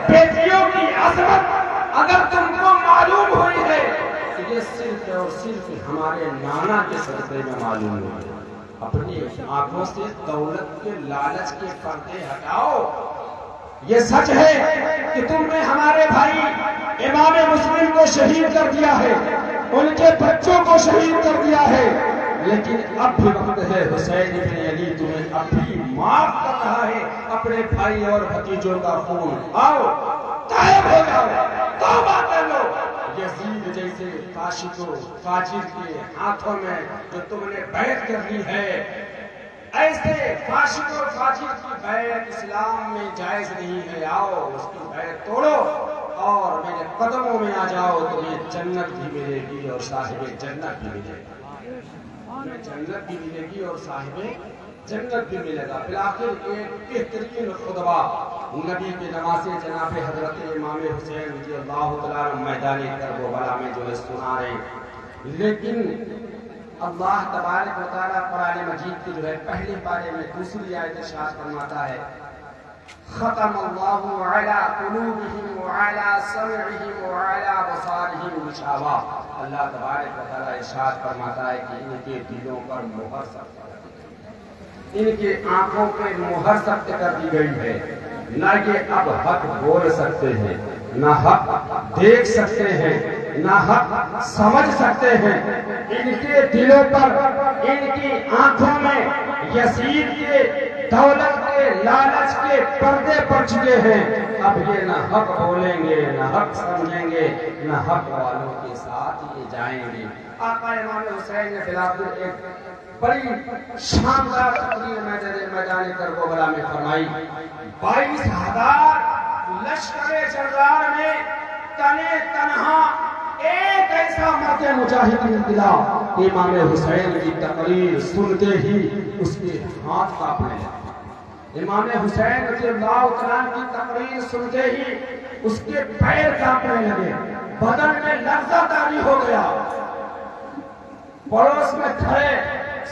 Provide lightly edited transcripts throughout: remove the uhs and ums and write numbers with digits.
بیٹیوں کی عظمت اگر تم کو معلوم ہوئی ہے تو یہ صرف اور صرف ہمارے نانا کے صدقے میں معلوم ہوئی ہے۔ اپنی آنکھوں سے دولت کے لالچ کے پردے ہٹاؤ۔ یہ سچ ہے کہ تم نے ہمارے بھائی امام مسلم کو شہید کر دیا ہے، ان کے بچوں کو شہید کر دیا ہے، لیکن اب بھی وقت ہے حسین بن علی تمہیں اب بھی معاف کر رہا ہے اپنے بھائی اور بھتیجوں کا خون۔ آؤ طائب ہو جاؤ، توبہ کر لو۔ یزید جیسے فاسق و فاجر کے ہاتھوں میں جو تم نے بیعت کر لی ہے، ایسے فاسق و فاجر کی بیعت اسلام میں جائز نہیں ہے۔ آؤ اس کی بیعت توڑو اور میرے قدموں میں آ جاؤ، تمہیں جنت بھی ملے گی اور صاحب جنت بھی ملے گا، تمہیں جنت بھی ملے گی اور صاحب جنت بھی ملے گا۔ بالآخر ایک بہترین خطبہ نبی کے نواسے جناب حضرت امام حسین رضی اللہ تعالیٰ عنہ میدان کربلا میں جو ہے سنا رہے ہیں، لیکن اللہ تبارک و تعالیٰ قرآن مجید کی جو ہے پہلے پارے میں دوسری آیت ارشاد فرماتا ہے، ختم اللہ علی قلوبہم وعلی سمعہم وعلی بصارہم غشاوہ۔ اللہ تبارک و تعالیٰ ارشاد فرماتا ہے کہ ان کے دلوں پر مہر سخت کر دی، ان کے آنکھوں پہ مہر سخت کر دی گئی ہے، نہ یہ اب حق بول سکتے ہیں، نہ حق دیکھ سکتے ہیں، نہ حق سمجھ سکتے ہیں۔ ان کے دلوں پر، ان کی آنکھوں میں یزید کے دولت کے لالچ کے پردے پڑ چکے ہیں۔ اب یہ نہ حق بولیں گے، نہ حق سمجھیں گے، نہ حق والوں کے ساتھ یہ جائیں گے۔ آقا امام حسین نے بالآخر ایک بڑی شاندار تقریر میدان کربلا میں فرمائی۔ 22,000 لشکر جرار میں تنے تنہا ایک ایسا مرد مجاہد نکلا، امام حسین کی تقریر سنتے ہی اس کے ہاتھ کانپنے لگے۔ امام حسین رضی اللہ تعالیٰ کی تقریر سنتے ہی اس کے پیر کانپنے لگے، بدن میں لرزہ طاری ہو گیا۔ پڑوس میں کھڑے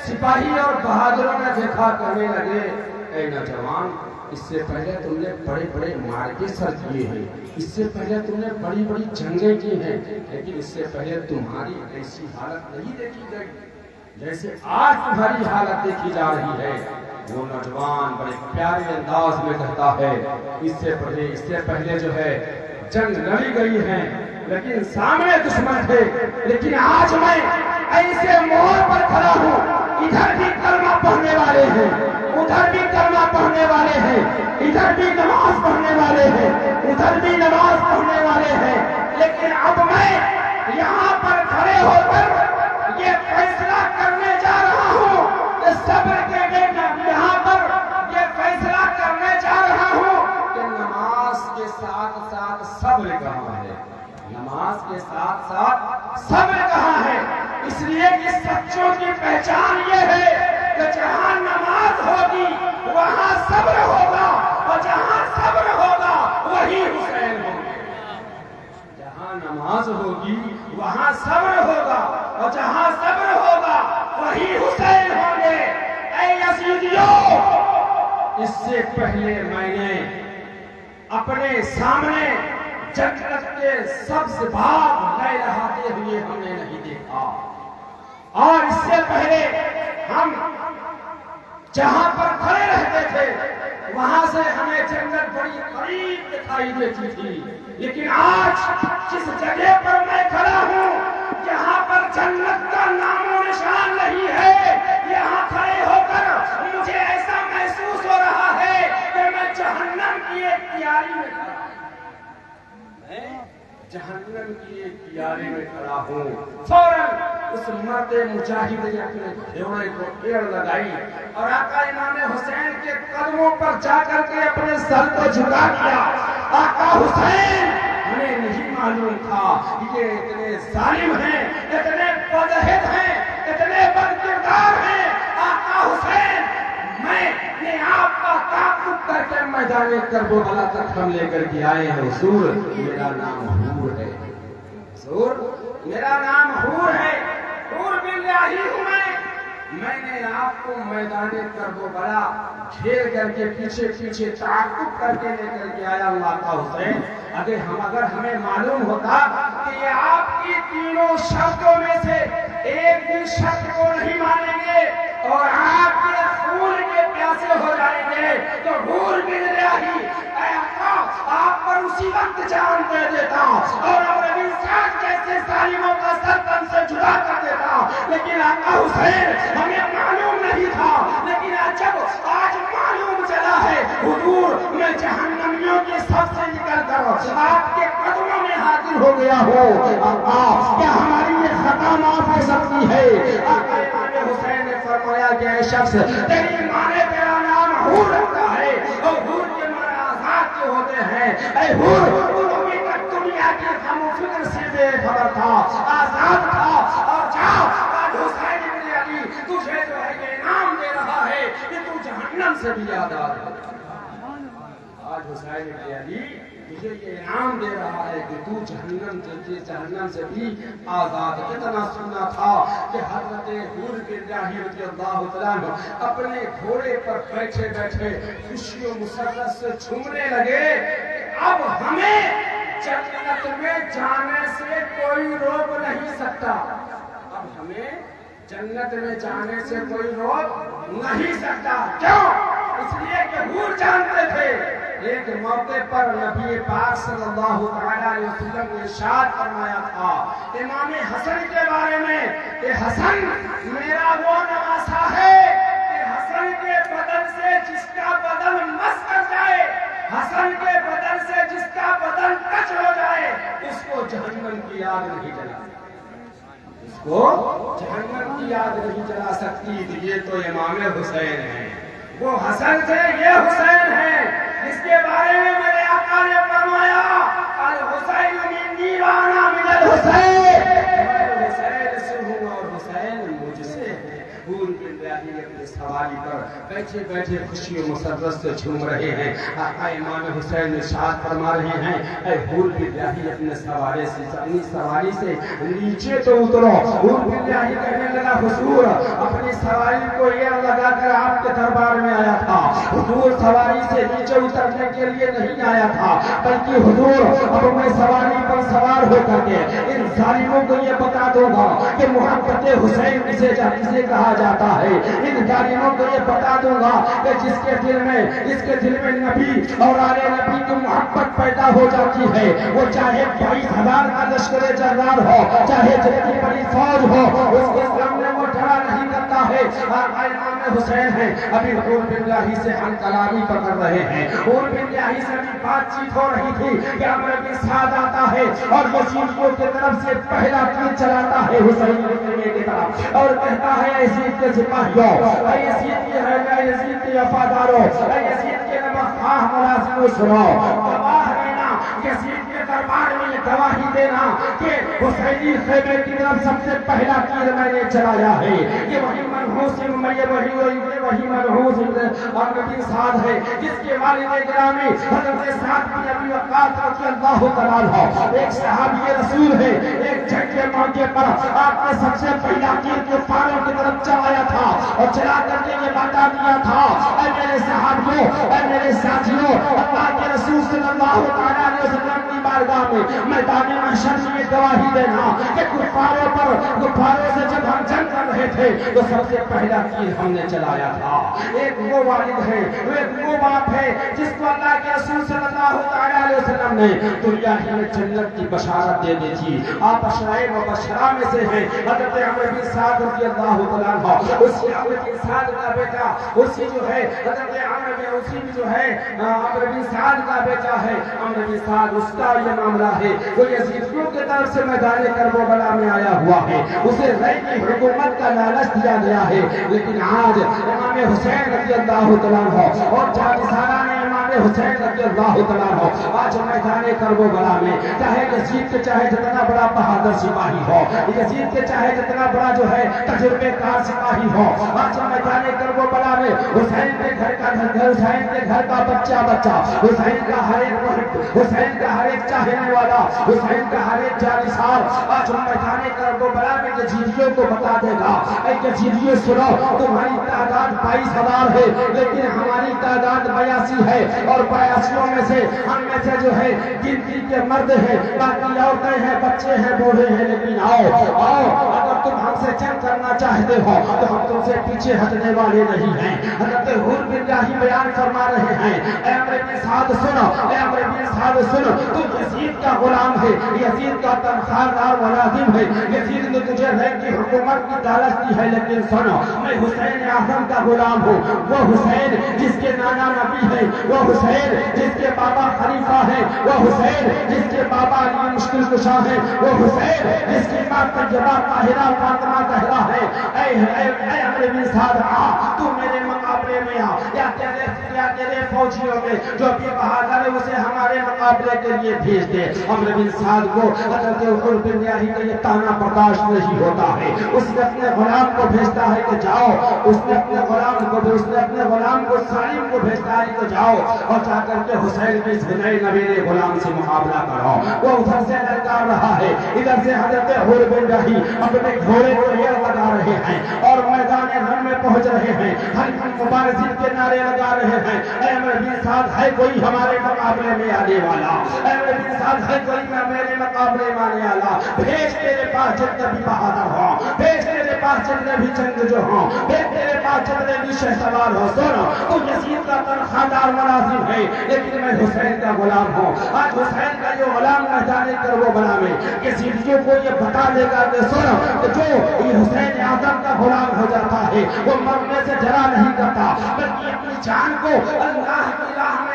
سپاہی اور بہادروں نے دیکھا، کہنے لگے، اے نوجوان، اس سے پہلے تم نے بڑے بڑے مارکے سر کیے ہیں، اس سے پہلے تم نے بڑی بڑی جنگیں کی ہیں، لیکن اس سے پہلے تمہاری ایسی حالت نہیں دیکھی گئی جیسے آج تمہاری حالت دیکھی جا رہی ہے۔ وہ نوجوان بڑے پیارے انداز میں کہتا ہے، اس سے پہلے جو ہے جنگ لڑی گئی ہیں، لیکن سامنے دشمن تھے، لیکن آج میں ایسے موڑ پر کھڑا ہوں، ادھر بھی کلمہ پڑھنے والے ہیں، ادھر بھی کلمہ پڑھنے والے ہیں، ادھر بھی نماز پڑھنے والے ہیں، ادھر بھی نماز پڑھنے والے ہیں، لیکن اب میں یہاں پر کھڑے ہو کر یہ فیصلہ کرنے جا رہا ہوں کہ صبر کے یہاں پر یہ فیصلہ کرنے جا رہا ہوں کہ نماز کے ساتھ ساتھ صبر کہاں ہے، نماز کے ساتھ ساتھ صبر کہاں ہے۔ اس لیے کہ سچوں کی پہچان یہ ہے کہ جہاں نماز ہوگی وہاں صبر ہوگا، اور جہاں صبر ہوگا وہی حسین ہوگا۔ جہاں نماز ہوگی وہاں صبر ہوگا، اور جہاں صبر ہوگا وہی حسین ہوں گے۔ اے یزیدیوں، اس سے پہلے میں نے اپنے سامنے جنت کے سبز باغ لہراتے ہوئے ہم نے نہیں دیکھا، اور اس سے پہلے ہم جہاں پر کھڑے رہتے تھے وہاں سے ہمیں جنت بڑی قریب دکھائی دیتی تھی، لیکن آج جس جگہ پر میں کھڑا ہوں جہاں پر جنت کا نام و نشان نہیں ہے، یہاں کھڑے ہو کر مجھے ایسا محسوس ہو رہا ہے کہ میں جہنم کی ایک تیاری میں کھڑا ہوں، جہنم کی ایک تیاری میں کھڑا ہوں۔ فوراً اس مرد مجاہد نے اپنے گھوڑے کو ایڑ لگائی اور آقا امام حسین کے قدموں پر جا کر کے اپنے سر کو جھکا دیا۔ آقا حسین، ہمیں نہیں معلوم تھا یہ اتنے ظالم ہیں، اتنے بدعہد ہیں، اتنے بد کردار ہیں۔ آقا حسین، میں نے آپ کا تعاقب کر کے میدان کربلا تک ہم لے کر کے آئے ہیں۔ حضور، میرا نام حور ہے، حضور میرا نام حور ہے، حور باللہ ہوں میں، میں نے آپ کو میدان کربلا گھیر کر کے پیچھے پیچھے تعاقب کر کے لے کر کے آیا اللہ کا حسین. اگر ہمیں معلوم ہوتا کہ یہ آپ کی تینوں شرطوں میں سے ایک بھی شرط کو نہیں مانیں گے اور آپ کے خون کے پیاسے ہو جائیں گے تو حور بن رہی اے اللہ آپ پر اسی وقت جان دے دیتا اور اپنے انسان جیسے ظالموں کا سر تن سے جدا کر دیتا. لیکن آقا حسین ہمیں معلوم نہیں تھا, لیکن جب آج معلوم چلا ہے حضور میں جہنمیوں کی صف سے نکل کر آپ کے قدموں میں حاضر ہو گیا ہوں. اللہ کیا ہماری یہ خطا معاف ہو سکتی ہے؟ آقا امام حسین نے فرمایا کہ اے شخص تیری ماں نے تیرا نام حور رکھا ہے اور حور کے معنی آزاد کے ہوتے ہیں. اے حور تو ابھی تک دنیا کی غم و فکر سے بے خبر تھا, آزاد تھا, اور جاؤ آج حسین ابن علی تجھے جو ہے یہ انعام دے رہا ہے کہ تو جہنم سے بھی آزاد ہے. آج حسین ابن علی تجھے یہ انعام دے رہا ہے کہ تو جہنم سے بھی آزاد ہے. اتنا سننا تھا کہ حضرت حور بن رہی رضی اللہ تعالیٰ عنہ اپنے گھوڑے پر بیٹھے بیٹھے خوشی و مسرت سے جھومنے لگے. اب ہمیں جنت میں جانے سے کوئی روک نہیں سکتا. اب ہمیں جنت میں جانے سے کوئی روک نہیں سکتا. کیوں؟ اس لیے کہ حور جانتے تھے. ایک موقع پر نبی پاک صلی اللہ علیہ وسلم نے ارشاد فرمایا تھا امام حسن کے بارے میں کہ حسن میرا وہ نواسا ہے کہ حسن کے بدن سے جس کا بدن مس کر جائے, حسن کے بدن سے جس کا بدن ٹچ ہو جائے, اس کو جہنم کی یاد نہیں جلا سکتی. اس کو جہنم کی یاد نہیں جلا سکتی. یہ تو امام حسین ہیں, وہ حسن تھے, یہ حسین ہیں جس کے بارے میں میرے آقا نے فرمایا الحسین منی وانا من الحسین, میں حسین سے ہوں اور حسین مجھ سے ہے. حور بن رہی اپنی سواری پر بیٹھے بیٹھے خوشی و مسرت سے جھوم رہے ہیں. آقا امام حسین ارشاد فرما رہے ہیں اے حور بن رہی اپنے سواری سے نیچے تو اترو. حور بن رہی کہنے لگا حضور اپنی سواری کو یہ لگا کر آپ کے دربار میں آیا تھا. حضور سواری سے نیچے اترنے کے لیے نہیں آیا تھا بلکہ حضور اب میں سواری پر سوار ہو کر کے ان ظالموں کو یہ بتا دوں گا کہ محبت حسین کسے کہا جاتا ہے. ان ظالموں کو یہ بتا دوں گا کہ جس کے دل میں نبی اور آل نبی کی محبت پیدا ہو جاتی ہے وہ چاہے 22,000 کا لشکر جرار ہو, چاہے جتنی بڑی فوج ہو, اس کے سامنے وہ ڈرا نہیں کرتا ہے. امام حسین ہیں ابھی حور بن رہی سے ہم کلامی پکڑ رہے ہیں. حور بن رہی سے بھی بات چیت ہو رہی تھی کہ عمر بن سعد آتا ہے اور یزیدیوں کی طرف سے پہلا تیر چلاتا ہے حسین کی طرف اور کہتا ہے یزید کے سپاہیوں, اے یزید کے اہل, یزید کے وفاداروں, اے یزید کے نواخواہ ملازموں سنو, گواہ لینا یزید کے دربار میں یہ گواہی دینا کہ حسینی خیمے کی طرف سب سے پہلا تیر میں نے چلایا ہے. یہ وہی منحوس وہی منحوس عمر بن سعد ہے جس کے والد گرامی حضرت سعد بن ابی وقاص رضی اللہ تعالیٰ عنہ ایک صحابی رسول ہے. ایک جنگ کے موقع پر آپ نے سب سے پہلا تیر کفاروں کی طرف چلایا تھا اور چلا کر کے یہ بتا دیا تھا اے میرے صحابیوں, اے میرے ساتھیوں, اللہ کے رسول صلی اللہ علیہ وسلم کی بارگاہ میں میدان محشر میں گواہی دینا کہ کفاروں سے جب ہم جنگ کر رہے تھے تو سب سے پہلا تیر ہم نے چلایا تھا. ایک وہ والد ہے, ایک وہ باپ ہے جس کو اللہ کے رسول صلی اللہ علیہ وسلم نے دنیا ہی میں جنت کی بشارت دے دی تھی. آپ اشرائے مبشرہ میں سے ہیں حضرت عمر بن سعد رضی اللہ تعالیٰ عنہ. اسی عمر بن سعد کا بیٹا اسی جو ہے حضرت عمر بن اسی جو ہے عمر بن سعد کا بیٹا ہے. عمر بن سعد اس کا یہ معاملہ ہے وہ یزیدیوں کے طرف سے میدان کربلا میں آیا ہوا ہے. اسے رئی کی حکومت کا لالچ دیا گیا ہے. لیکن آج امام حسین رضی اللہ تعالیٰ عنہ اور جانسارہ نے امام حسین رضی اللہ تعالیٰ عنہ آج میدان کربلا میں چاہے یزید کے چاہے جتنا بڑا بہادر سپاہی ہو, یزید کے چاہے جتنا بڑا جو ہے تجربے کار سپاہی ہو, آج میدان کربلا میں حسین کے گھر کا بچہ, حسین کا ہر ایک چاہنے والا حسین کا ہر ایک جانثار آج میدان کربلا میں یزیدیوں کو بتا دے گا، اے یزیدیوں سنو، تمہاری تعداد 22,000 ہے لیکن ہماری تعداد 82 ہے، اور 82 میں سے ہم میں سے جو ہے گنتی کے مرد ہیں، باقی عورتیں ہیں، بچے ہیں، بوڑھے ہیں، لیکن آؤ اگر تم ہم سے جنگ کرنا چاہتے ہو تو ہم تم سے پیچھے ہٹنے والے نہیں ہیں۔ حضرت حور بن جاہی بیان فرما رہے ہیں، اے عمرو بن سعد سنو، اے عمرو بن سعد سنو، تم یزید کا غلام ہے، یزید کا تنخواہ دار ملازم ہے، یزید نے تجھے رینک کی حکومت کی دعوت دی ہے، لیکن سنو، میں حسین اعظم کا غلام ہوں، وہ حسین جس کے نانا نبی ہے، وہ حسین جس کے بابا خلیفہ ہے، وہ حسین جس کے بابا علی مشکل کشا ہے، وہ حسین جس کی ماں طیبہ طاہرہ فاطمہ زہرا ہے۔ اے عمرو بن سعد تو میرے مقابلے میں آ، یا تیرے فوجیوں میں جو بھی بہادر ہے اسے ہمارے مقابلے کے لیے بھیج دے۔ عمرو بن سعد کو حضرت حور بن جاہی کا یہ طعنہ برداشت نہیں ہوتا ہے، اس نے اپنے غلام کو بھیجتا ہے کہ جاؤ، اس نے اپنے غلام کو سالم کو بھیجتا ہے کہ جاؤ اور جا کر کے حسین کے اس نئے نوینے غلام سے مقابلہ کرو۔ وہ ادھر سے للکار رہا ہے، ادھر سے حضرت حور بن جاہی اپنے گھوڑے کو ایڑ لگا رہے ہیں اور میدان رن میں پہنچ رہے ہیں، ہلکی مبارزین کے نعرے لگا رہے ہیں، اے عمرو بن سعد ہے کوئی ہمارے مقابلے میں آنے والا، اے عمرو بن سعد ہے کوئی میرے مقابلے میں آنے والا، بھیج تیرے پاس جتنے بھی بہادر ہوں، بھیج تیرے پاس جتنے بھی جنگ جو ہوں، بھیج تیرے پاس جتنے بھی شہسوار ہو۔ سنو، تو یزید کا تنخواہ دار ملازم ہے لیکن میں حسین کا غلام ہوں۔ آج حسین کا جو غلام میدان کربلا میں یزیدیوں کو یہ بتا دے گا کہ سنو، کہ جو یہ حسین اعظم کا غلام ہو جاتا ہے وہ مرنے سے ڈرا نہیں کرتا بلکہ اپنی جان کو اللہ کی راہ میں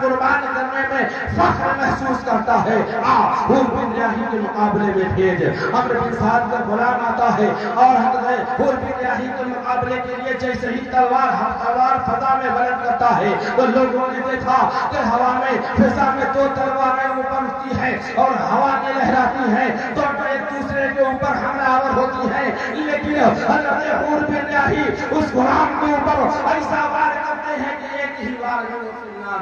قربان کرنے میں فخر محسوس کرتا ہے۔ حور بن جاہی کے مقابلے میں بھیج۔ عمرو بن سعد کا غلام آتا ہے اور حضرت حور بن جاہی کے مقابلے کے لیے جیسے ہی تلوار فضا میں بلند کرتا ہے تو لوگوں نے دیکھا کہ ہوا میں فضا میں دو تلواریں اوپر اٹھتی ہیں اور ہوا میں لہراتی ہیں، دونوں ایک دوسرے کے اوپر حملہ آور ہوتی ہیں، لیکن حضرت حور بن جاہی اس غلام کے اوپر ایسا وار کرتے ہیں کہ ایک ہی وار میں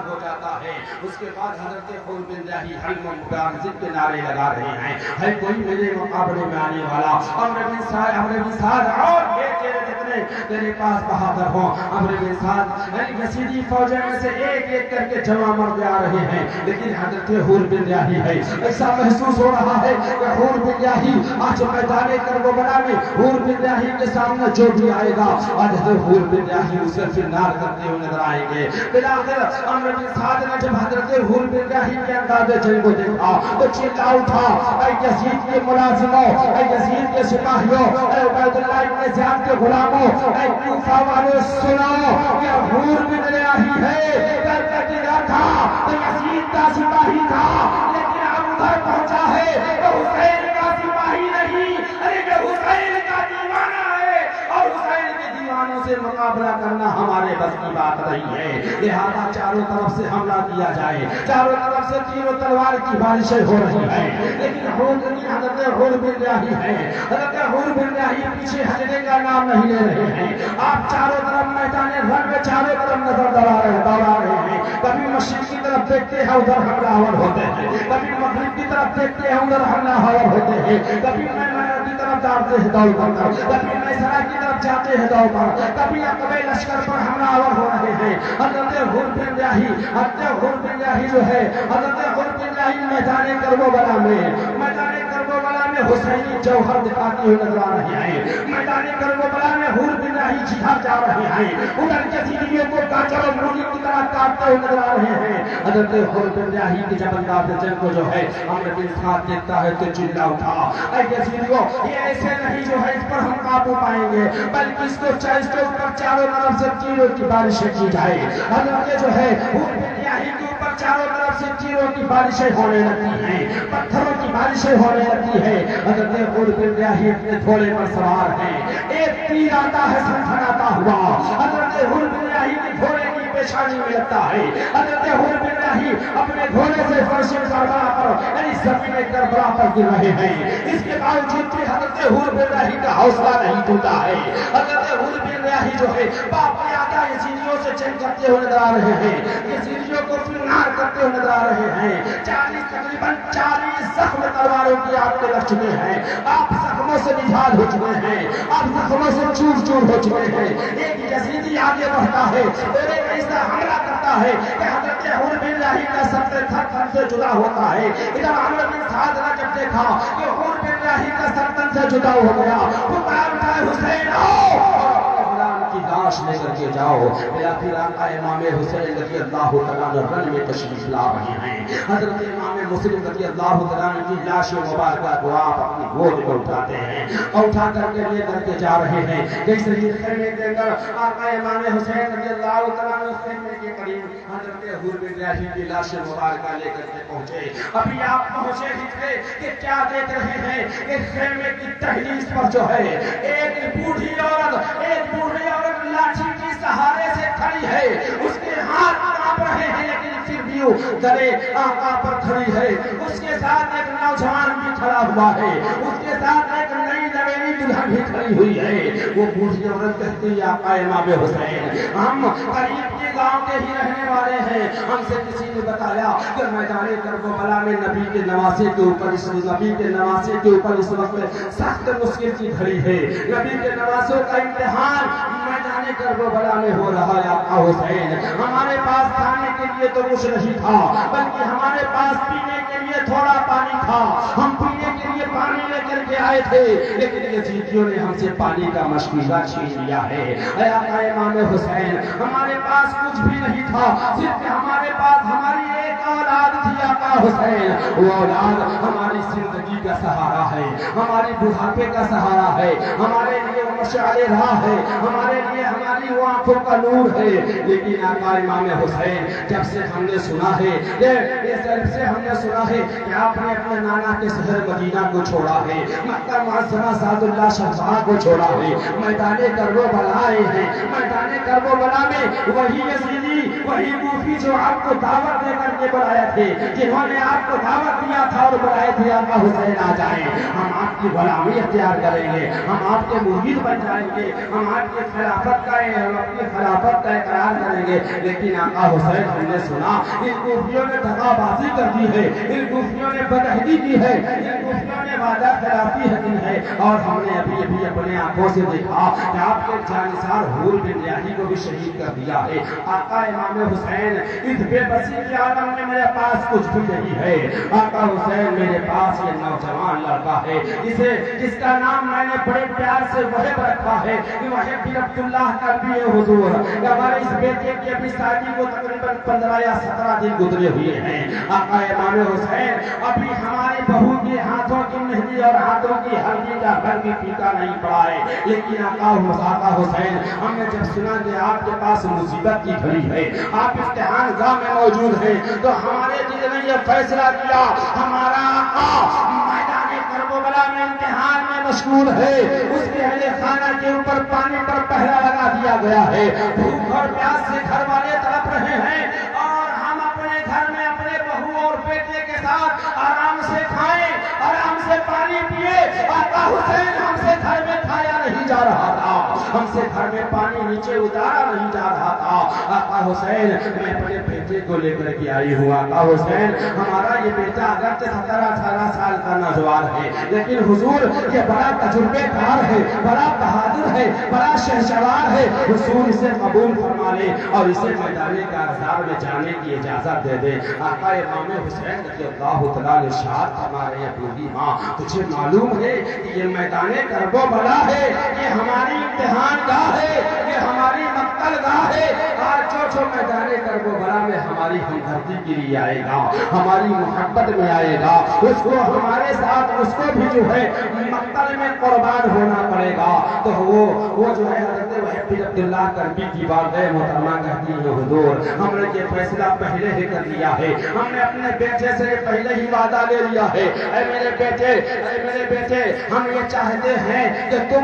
ہو جاتا ہے۔ اس کے بعد حضرت حور بن جاہی حلم و مبارزت کے نعرے لگا رہے ہیں، ہے کوئی میرے مقابلے میں آنے والا؟ عمرو بن سعد اور جتنے تیرے پاس بہادر ہوں، عمرو بن سعد یزیدی فوجیں میں سے ایک ایک کر کے جمع مرد آ رہے ہیں، لیکن حضرت حور بن جاہی ہے۔ ایسا محسوس ہو رہا ہے کہ حور بن جاہی آج میدان کربلا میں حور بن جاہی کے سامنے جو بھی آئے گا آج حور بن جاہی اسے پھر نار کرتے ہوئے نظر آئیں گے۔ بلاخر عمرو بن سعد نے جب حضرت حور بن جاہی کے انداز جنگ کو دیکھا تو چیخا اٹھا، اے یزید کے ملازموں، اے یزید کے سپاہیوں، اے عبید اللہ ابن زیاد کے غلاموں، اے کوفہ والوں، سنو، یہ حور بن جاہی ہے۔ کل تک ادھر تھا تو یزید کا سپاہی تھا، لیکن اب ادھر پہنچا ہے تو حسین کا سپاہی نہیں، ارے حسین کا دیوانہ ہے، اور حسین کے دیوانوں سے مقابلہ کرنا ہمارے بس کی بات نہیں ہے۔ لہذا چاروں طرف سے حملہ کیا جائے، چاروں طرف سے تیروں تلوار کی بارشیں ہو رہی ہیں، لیکن حضرت حور بن جاہی ہے، حضرت حور بن جاہی پیچھے ہٹنے کا نام نہیں لے رہے ہیں۔ آپ چاروں طرف میدان رن میں چاروں طرف نظر دوڑا رہے ہیں، کبھی مشرق کی طرف دیکھتے ہیں ادھر حملہ آور ہوتے ہیں، کبھی مغرب کی طرف دیکھتے ہیں ادھر حملہ آور ہوتے ہیں، کبھی کی طرف جاتے ہیں دوڑ کر، کبھی میسرہ کی طرف جاتے ہیں دوڑ کر، کبھی عقبہ لشکر پر حملہ آور ہو رہے ہیں۔ حضرت حور بن جاہی جو ہے، حضرت حور بن جاہی میدان کربلا میں حسینی جوہر دکھاتے ہوئے نظر آ رہے ہیں، میدان کربلا میں حور بن جاہی جہاد جا رہے ہیں، ادھر یزیدیوں کو گاجر اور مولی کی طرح کاٹتے ہوئے نظر آ رہے ہیں۔ حضرت حور بن جاہی کی جب انداز جنگ کو جو ہے عمرو بن سعد دیکھتا ہے تو چلا اٹھا، اے یزیدیوں، یہ ایسے نہیں جو ہے اس پر ہم قابو پائیں گے، بلکہ اس کے اوپر چاروں طرف سے تیروں کی بارشیں کی جائے۔ حضرت جو ہے حور بن جاہی کے اوپر چاروں طرف سے تیروں کی بارشیں ہونے لگتی ہیں، پتھروں کی بارشیں ہونے لگتی ہے۔ حضرت حور بن جاہی اپنے گھوڑے پر سوار ہیں، ایک تیر آتا ہے سنسناتا ہوا، حضرت حور بن جاہی کے گھوڑے کی پیشانی میں لگتا ہے۔ حضرت حور بن جاہی اپنے گھوڑے سے فرش کربلا پر یعنی زمین کربلا پر گر رہے ہیں، اس کے باوجود بھی حضرت حور بن جاہی کا حوصلہ نہیں ٹوٹا ہے۔ حضرت حور بن جاہی جو ہے باپ کے آقا یزیدیوں سے جنگ کرتے ہوئے نظر آ رہے ہیں، یزیدیوں کو پھر کنار کرتے ہوئے نظر آ رہے ہیں. 40 تقریباً 40 زخم تلواروں کی آپ کے لگ چکے ہیں. آپ زخموں سے نجات ہو چکے ہیں. آپ زخموں سے چور چور ہو چکے ہیں. ایک یزیدی آگے بڑھتا ہے اور ایک ایسا حملہ کرتا ہے کہ حضرت حور بن راہی کا سر تن سے جدا ہوتا ہے. ادھر عمرو بن سعد نے جب دیکھا کہ حور بن راہی کا سر تن سے جدا ہو گیا, پکار اٹھائے حسین آؤ کی لاش لے کر کے جاؤ. میرا پھر آقا امام حسین رضی اللہ تعالیٰ عنہ رن میں تشریف لا رہے ہیں. حضرت امام مسلم رضی اللہ تعالیٰ عنہ کی لاش مبارکہ کو آپ اپنی گود میں اٹھاتے ہیں اور اٹھا کر کے لے کر کے جا رہے ہیں. جیسے ہی خیمے کے اندر آقا امام حسین رضی اللہ تعالیٰ عنہ خیمے کے قریب حضرت حور بن راہی کی لاش مبارکہ لے کر کے پہنچے. ابھی آپ پہنچے ہی تھے کہ کیا دیکھ رہے ہیں کہ خیمے کی دہلیز پر جو ہے ایک بوڑھی عورت لاٹھی کے سہارے سے کھڑی ہے. اس کے ہاتھ کانپ رہے ہیں لیکن پھر بھی گلے آقا پر کھڑی ہے. اس کے ساتھ ایک نوجوان بھی کھڑا ہوا ہے. اس کے ساتھ ایک نئی نویلی دلہن بھی کھڑی ہوئی ہے. وہ بوڑھی عورت کہتی ہے آقا امام حسین ہم قریب کے گاؤں کے ہی رہنے والے ہیں. ہم سے کسی نے بتایا کہ میدان کربلا میں نبی کے نواسے کے اوپر اس وقت سخت مشکل کی گھڑی ہے. نبی کے نواسوں کا امتحان میدان کربلا میں ہو رہا ہے. آقا حسین ہمارے پاس کھانے کے لیے تو کچھ نہیں تھا بلکہ ہمارے پاس پینے کے لیے تھوڑا پانی تھا. ہم پینے کے لیے پانی لے کر کے آئے تھے لیکن یزیدیوں نے ہم سے پانی کا مشکوزہ چھین لیا ہے. اے آقا امام حسین ہمارے پاس کچھ بھی نہیں تھا, صرف ہمارے پاس ہماری ایک اولاد تھی. آقا حسین وہ اولاد ہماری زندگی کا سہارا ہے, ہماری بڑھاپے کا سہارا ہے, ہمارے لیے مشعل راہ ہے, ہمارے لیے ہماری وہ آنکھوں کا نور ہے. لیکن آقا امام حسین جب سے ہم نے سنا ہے کہ آپ نے اپنے نانا کے شہر مدینہ کو چھوڑا ہے, مکہ معظمہ سعد اللہ شہزاد کو چھوڑا ہے, میدان کربلا آئے ہیں. میدان کربلا میں وہی یزیدی وہی کوفی جو آپ کو دعوت دے کر کے بلائے تھے, جنہوں نے آپ کو دعوت دیا تھا اور بلائے تھے آقا حسین آ جائیں, ہم آپ کی غلامی اختیار کریں گے, ہم آپ کے مرید بن جائیں گے, ہم آپ کی خلافت کا اقرار کریں گے. لیکن آقا حسین ہم نے سنا ان کوفیوں نے دغا بازی کر دی ہے, ان کوفیوں نے بدعہدی کی ہے, ان کوفیوں نے وعدہ خلافی کی ہے. اور ہم نے ابھی اپنے آنکھوں سے دیکھا کہ آپ کے جانثار حور بن راہی کو بھی شہید کر دیا ہے. آقا امام حسین اس بے بسی کے عالم میں میرے پاس کچھ بھی نہیں ہے. آقا حسین میرے پاس یہ نوجوان لڑکا ہے جس کا نام میں نے بڑے پیار سے وہب رکھا ہے کہ وہب بن عبداللہ کا بھی حضور. ہمارے اس بیٹے کی ابھی شادی کو تقریباً 15 یا 17 دن گزرے ہوئے ہیں. آقا امام حسین ابھی ہماری بہو کے ہاتھوں کی مہندی اور ہاتھوں کی ہلدی کا گھر بھی پھیکا نہیں پڑا ہے. لیکن آقا حسین ہم نے جب سنا کہ آپ کے پاس مصیبت کی گھڑی ہے, آپ امتحان گاہ میں موجود ہیں, تو ہمارے دل نے یہ فیصلہ کیا ہمارا آقا میدان کربلا میں امتحان میں مشغول ہے, اس کے اہل خانہ کے اوپر پانی پر پہرا لگا دیا گیا ہے. بھوک اور پیاس سے گھر والے تڑپ رہے ہیں اور ہم اپنے گھر میں اپنے بہو اور بیٹے کے ساتھ آرام سے کھائیں, آرام سے پانی پیے. آقا حسین ہم سے گھر میں کھایا نہیں جا رہا تھا, ہم سے گھر میں پانی نیچے اتارا نہیں جا رہا تھا. آقا حسین میں اپنے بیٹے کو لے کر کے آئی ہوں. آقا حسین ہمارا یہ بیٹا اگر 17-18 سال کا نوجوان ہے لیکن حضور یہ بڑا تجربے کار ہے, بڑا بہادر ہے, بڑا شہسوار ہے. حضور اسے قبول فرما لے اور اسے میدان کارزار میں جانے کی اجازت دے دے. آقا امام حسین رضی اللہ تعالیٰ ارشاد فرما رہے ہیں بوڑھی ماں تجھے معلوم ہے کہ یہ میدان کربلا ہے, یہ ہماری امتحان گاہ ہے, یہ ہماری مقتل گاہ ہے. آج جو میدان کربلا میں ہماری ہمدردی کے لیے آئے گا, ہماری محبت میں آئے گا, اس کو ہمارے ساتھ اس کو بھی جو ہے مقتل میں قربان ہونا پڑے گا. تو وہ جو ہے حضرت وہب بن عبداللہ کربی کی والدہ محترمہ کہتی ہیں حضور ہم نے یہ فیصلہ پہلے ہی کر لیا ہے, ہم نے اپنے بیٹے سے پہلے ہی وعدہ لے لیا ہے. اے میرے بیٹے ہم یہ چاہتے ہیں کہ تم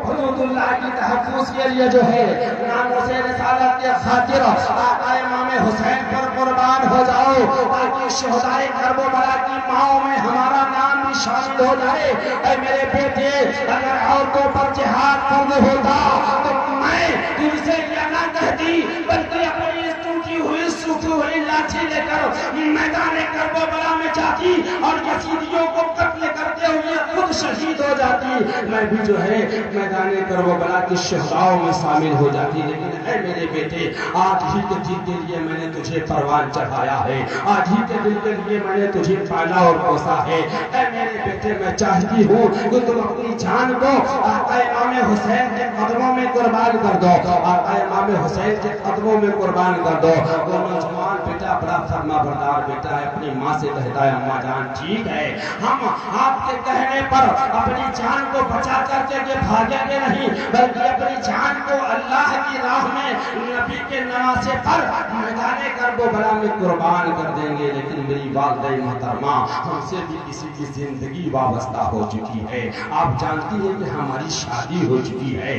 حدود اللہ کی تحفظ کے لیے جو ہے ناموس رسالت کے خاطر آقا امام حسین پر قربان ہو جاؤ تاکہ شہدائے کربلا کی ماؤں میں ہمارا نام بھی شامل ہو جائے. اے میرے بیٹے اگر عورتوں پر جہاد فرض ہوتا تو میں تم سے یہ نہ کہتی بلکہ اپنی ٹوٹی ہوئی سوکھی ہوئی لاٹھی لاٹھی لے کر میدان کربلا میں جاتی اور یزیدیوں کو قتل کرتے ہوئے خود شہید ہو جاتی، میں بھی جو ہے میدان کربلا کے شہداؤں میں شامل ہو جاتی۔ لیکن اے میرے بیٹے، آج ہی کے دن کے لیے میں نے تجھے پروان چڑھایا ہے، آج ہی کے دن کے لیے میں نے تجھے پالا اور پوسا ہے۔ اے میرے بیٹے، میں چاہتی ہوں کہ تم اپنی جان کو آقا امام حسین کے قدموں میں قربان کر دو، آقا امام حسین کے قدموں میں قربان کر دو۔ وہ نوجوان بیٹا بڑا فرما بردار بیٹا ہے، اپنی ماں سے کہتا ہے اماں جان ٹھیک ہے، ہم آپ کے کہنے پر اپنی جان کو بچا کر کے بھاگیں گے نہیں، بلکہ اپنی جان کو اللہ کی راہ میں نبی کے نواسے پر میدان کربلا میں قربان کر دیں گے۔ لیکن میری والدہ محترمہ، ہم سے بھی کسی کی زندگی وابستہ ہو چکی ہے۔ آپ جانتی ہیں کہ ہماری شادی ہو چکی ہے،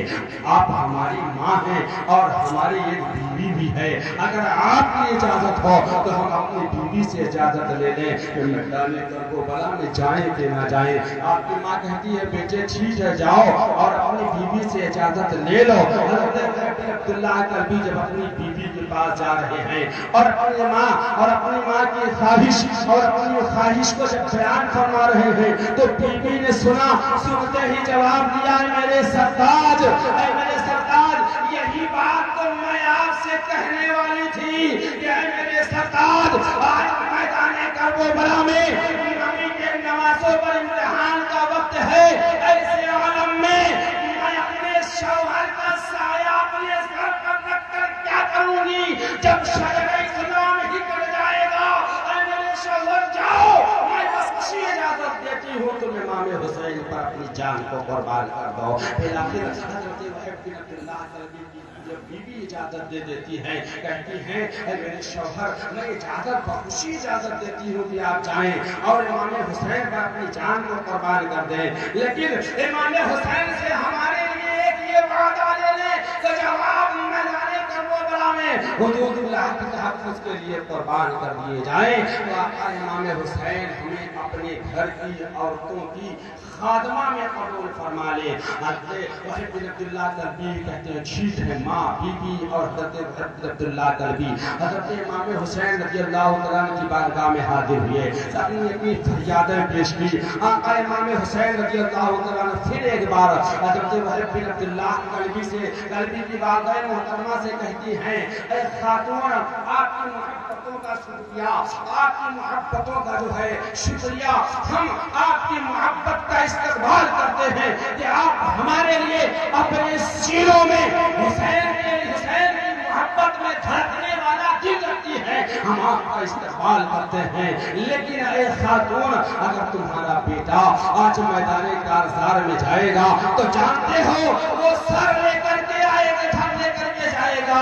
آپ ہماری ماں ہیں اور ہماری ایک بیوی بھی ہے۔ اگر آپ کی اجازت ہو تو ہم اپنی بیوی سے اجازت لے لیں کہ میدان کربلا میں جائیں کہ نہ جائیں۔ آپ کی ماں کہتی ہے بیٹے ٹھیک ہے جاؤ اور اپنی بیوی سے اجازت لے لو۔ حضرت عبداللہ کلبی جب اپنی بیوی کے پاس جا رہے ہیں اور اپنی ماں کی خواہش اور اپنی خواہش کو جب بیان فرما رہے ہیں تو بیوی نے سنتے ہی جواب دیا، میرے سرتاج، اے میرے سرتاج، یہی بات تو میں آپ سے کہنے والی تھی کہ اے میرے سرتاج، آج میدان کربلا میں نبی کے نواسوں پر امتحان کا وقت ہے۔ ایسے عالم میں میں اپنے شوہر کا سایہ اپنے سر پر رکھ کر کیا کروں گی جب شجر اسلام ہی کٹ جائے گا۔ اے میرے شوہر جاؤ، میں بس اسی اجازت دیتی ہوں تم امام حسین پر اپنی جان کو قربان کر دو۔ پھر آخر حضرت وہب بن عبداللہ کلبی کی جب بیوی اجازت دے دیتی ہے، کہتی ہیں اے میرے شوہر، میں اجازت بخوشی اجازت دیتی ہوں کہ آپ جائیں اور امام حسین پر اپنی جان کو قربان کر دیں، لیکن امام حسین سے ہمارے لیے ایک یہ وعدہ لے لیں کہ جب آپ میدان کربلا میں حدود اللہ کے تحفظ کے لیے قربان کر دیے جائیں تو آقا امام حسین ہمیں اپنے گھر کی عورتوں کی خادمہ میں قبول فرما لے۔ حضرت وہب بن عبداللہ کلبی کہتے ہیں ٹھیک ہے، ماں بیوی اور حضرت وہب بن عبداللہ کلبی حضرت امام حسین رضی اللہ تعالیٰ عنہ کی بارگاہ میں حاضر ہوئے، اپنی فریادیں پیش کی۔ آقا امام حسین رضی اللہ تعالیٰ عنہ پھر ایک بار حضرت وہب بن عبداللہ کلبی کی بارگاہ محترمہ سے کہتی ہیں اے خاتون، آپ کی محبتوں کا شکریہ، آپ کی محبتوں کا جو ہے شکریہ، ہم آپ کی محبت کا استقبال کرتے ہیں کہ آپ ہمارے لیے اپنے سینوں میں حسین کی محبت میں دھڑکنے والا دل رکھتی ہے، ہم آپ کا استقبال کرتے ہیں۔ لیکن اے خاتون، اگر تمہارا بیٹا آج میدان کارزار میں جائے گا تو جانتے ہو وہ سر لے کر کے آئے گا، دھڑ لے کر کے جائے گا،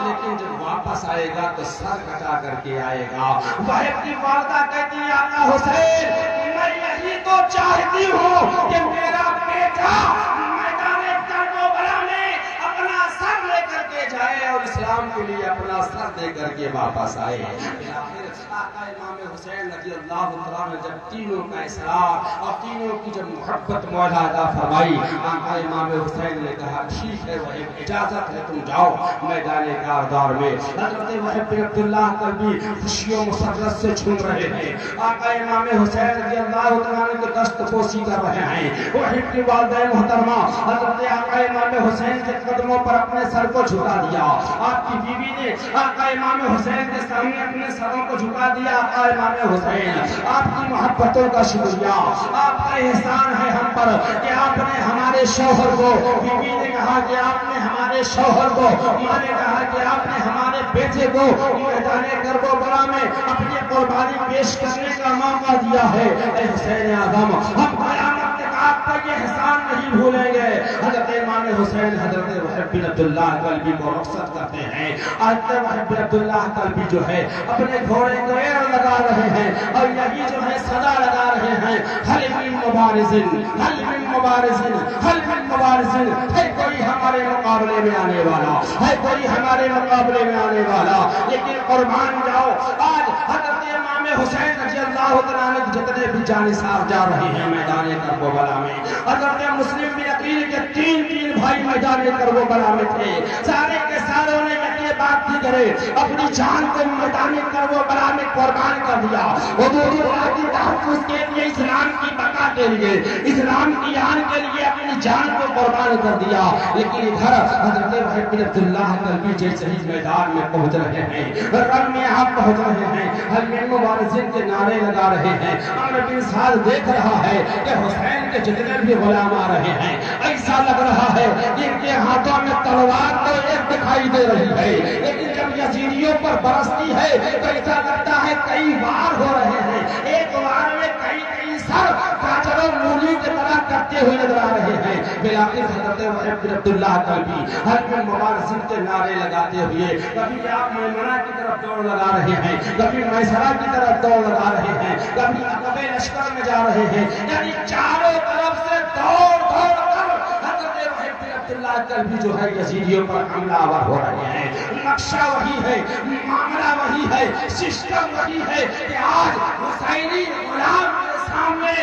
لیکن جب واپس آئے گا تو سر کٹا کر کے آئے گا۔ وہب کی والدہ کہتی ہے آقا حسین، میں یہی تو چاہتی ہوں کہ میرا بیٹا میدان کربلا میں اپنا سر لے کر کے جائے اور اسلام کے لیے اپنا سر دے کر کے واپس آئے۔ آقا امام حسین رضی اللہ تعالیٰ نے جب تینوں کا اصرار اور تینوں کی جب محبت مولا عطا فرمائی، آقا امام حسین نے کہا ٹھیک ہے وہب، اجازت ہے تم جاؤ میدان کارزار میں۔ حضرت وہب بن عبداللہ کلبی خوشیوں مسرت سے جھوم رہے ہیں، آقا امام حسین رضی اللہ تعالیٰ عنہ کی دست پوشی کر رہے ہیں۔ وہب کی والدہ محترمہ حضرت آقا امام حسین کے قدموں پر اپنے سر کو جھکا دیا، آپ کی بیوی نے آقا امام حسین کے سامنے اپنے سروں کو جھکا دیا۔ آقا امام حسین، آپ کی محبتوں کا شکریہ، آپ کا احسان ہے ہم پر کہ آپ نے ہمارے شوہر کو، بیوی نے کہا کہ آپ نے ہمارے شوہر کو، ماں نے کہا کہ آپ نے ہمارے بیٹے کو میدان کربلا میں اپنی قربانی پیش کرنے کا موقع دیا ہے۔ اے حسین اعظم، ہم قیامت تک آپ کا یہ احسان نہیں بھولیں گے۔ حضرت امام حسین حضرت وہب بن عبداللہ کلبی کو رخصت کرتے ہیں۔ حضرت وہب بن عبداللہ کلبی جو ہے اپنے گھوڑے کو ایر لگا رہے ہیں اور یہی جو ہے صدا لگا رہے ہیں، حل من مبارزن، حل من مبارزن، حل من مبارزن، ہے کوئی ہمارے مقابلے میں آنے والا، ہے کوئی ہمارے مقابلے میں آنے والا، لیکن قربان جاؤ۔ آج حضرت امام حسین رضی اللہ تعالیٰ عنہ جتنے بھی جانثار جا رہے ہیں میدان کربلا میں، حضرت مسلم بن عقیل کے تین بھائی میدان کربلا میں تھے، سارے کے ساروں نے یہ بات بھی کرے اپنی جان کو میدان کربلا میں قربان کر دیا. حضور اللہ کی تحفظ کے لیے, اسلام کی بقا کے لیے, اسلام کی آن کے لیے اپنی جان کو قربان کر دیا. لیکن ادھر حضرت وحید بن عبداللہ کلبی جیسے ہی میدان میں پہنچ رہے ہیں, رن میں آپ پہنچ رہے ہیں, حلم مبارزین کے نعرے لگا رہے ہیں. عمرو بن سعد دیکھ رہا ہے کہ حسین کے جتنے بھی غلام آ رہے ہیں, ایسا لگ رہا ہے کہ ان کے ہاتھوں میں تلوار تو ایک دکھائی دے رہی ہے, لیکن جب یزیدیوں پر برستی ہے تو ایسا لگتا ہے کئی وار ہو رہے ہیں. ایک وار میں کئی سر گاجر و مولی کی طرح کرتے ہوئے نظر آ رہے ہیں. بلاخر حضرت وحید بن عبداللہ کلبی حلم مبارزین کے نعرے لگاتے ہوئے کبھی آپ میمنہ کی طرف دوڑ لگا رہے ہیں, کبھی میسرہ کی طرف دوڑ لگا رہے ہیں, کبھی عقبہ لشکر میں جا رہے ہیں. یعنی چاروں طرف سے دوڑ کر حضرت وحید بن عبداللہ کلبی جو ہے یزیدیوں پر حملہ آور ہو رہے ہیں. نقشہ وہی ہے, معاملہ وہی ہے, سسٹم وہی ہے کہ آج حسینی غلام کے سامنے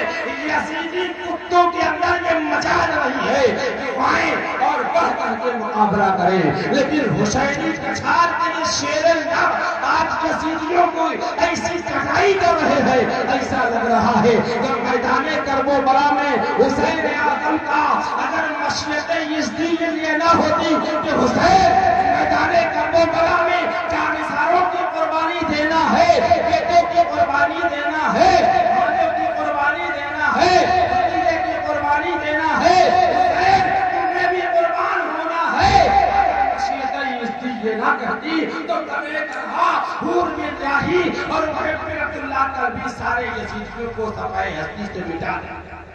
یزیدی کتوں کے اندر یہ مچال رہی ہے کہ وائیں اور بڑھ کے مقابلہ کریں. لیکن حسینی کچھار کے شیر لب آج یزیدیوں کو ایسی کٹائی کر رہے ہیں, ایسا لگ رہا ہے کہ میدان کربلا میں حسین اعظم کا اگر مشیت یزدی کے لیے نہ ہوتی کہ حسین میدان کربلا میں جانثاروں کی قربانی دینا ہے, بیٹوں کی قربانی دینا ہے, بھائیوں کی قربانی دینا ہے, بھتیجے کی قربانی دینا ہے, حسین تمہیں بھی قربان ہونا ہے. اگر مشیت یزدی یہ نہ کہتی تو کبھی کہا حور بن راہی اور وحید بن عبداللہ کلبی سارے یزیدیوں کو صفحہ ہستی سے مٹا دیں.